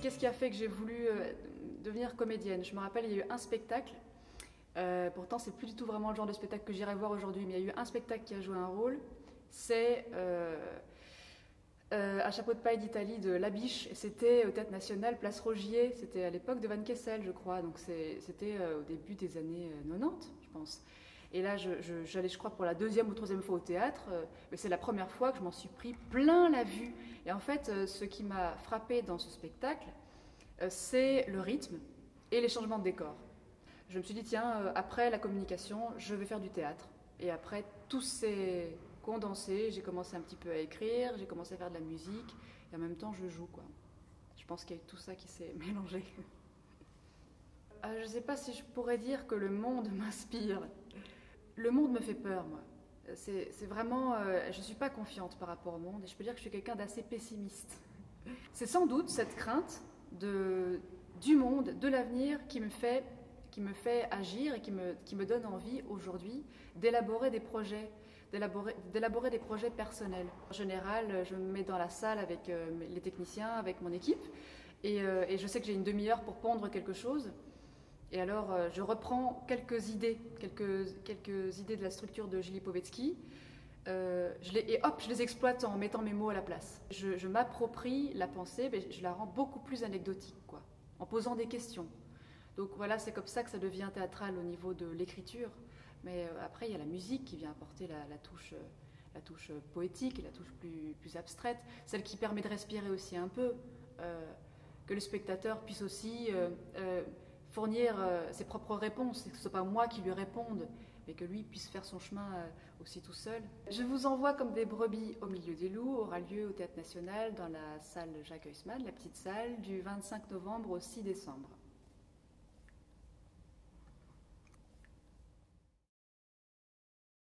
Qu'est-ce qui a fait que j'ai voulu devenir comédienne? Je me rappelle, il y a eu un spectacle. Pourtant, c'est plus du tout vraiment le genre de spectacle que j'irais voir aujourd'hui, mais il y a eu un spectacle qui a joué un rôle. C'est Un chapeau de paille d'Italie de Labiche. C'était au Théâtre National, Place Rogier. C'était à l'époque de Van Kessel, je crois. Donc c'était au début des années 90, je pense. Et là, j'allais, je crois, pour la deuxième ou troisième fois au théâtre. Mais c'est la première fois que je m'en suis pris plein la vue. Et en fait, ce qui m'a frappé dans ce spectacle, c'est le rythme et les changements de décor. Je me suis dit, tiens, après la communication, je vais faire du théâtre. Et après, tout s'est condensé. J'ai commencé un petit peu à écrire, j'ai commencé à faire de la musique. Et en même temps, je joue, quoi. Je pense qu'il y a eu tout ça qui s'est mélangé. Je ne sais pas si je pourrais dire que le monde m'inspire. Le monde me fait peur, moi. C'est vraiment... je ne suis pas confiante par rapport au monde. Et je peux dire que je suis quelqu'un d'assez pessimiste. C'est sans doute cette crainte du monde, de l'avenir qui me fait agir et qui me donne envie aujourd'hui d'élaborer des projets, d'élaborer des projets personnels. En général, je me mets dans la salle avec les techniciens, avec mon équipe, et je sais que j'ai une demi-heure pour pondre quelque chose. Et alors, je reprends quelques idées de la structure de Gilles Lipovetsky, et hop, je les exploite en mettant mes mots à la place. Je m'approprie la pensée, mais je la rends beaucoup plus anecdotique, quoi, en posant des questions. Donc voilà, c'est comme ça que ça devient théâtral au niveau de l'écriture. Mais après, il y a la musique qui vient apporter la touche poétique et la touche plus abstraite, celle qui permet de respirer aussi un peu, que le spectateur puisse aussi fournir ses propres réponses, et que ce ne soit pas moi qui lui réponde, mais que lui puisse faire son chemin aussi tout seul. Je vous envoie comme des brebis au milieu des loups aura lieu au Théâtre National dans la salle Jacques Huysmans, la petite salle, du 25 novembre au 6 décembre.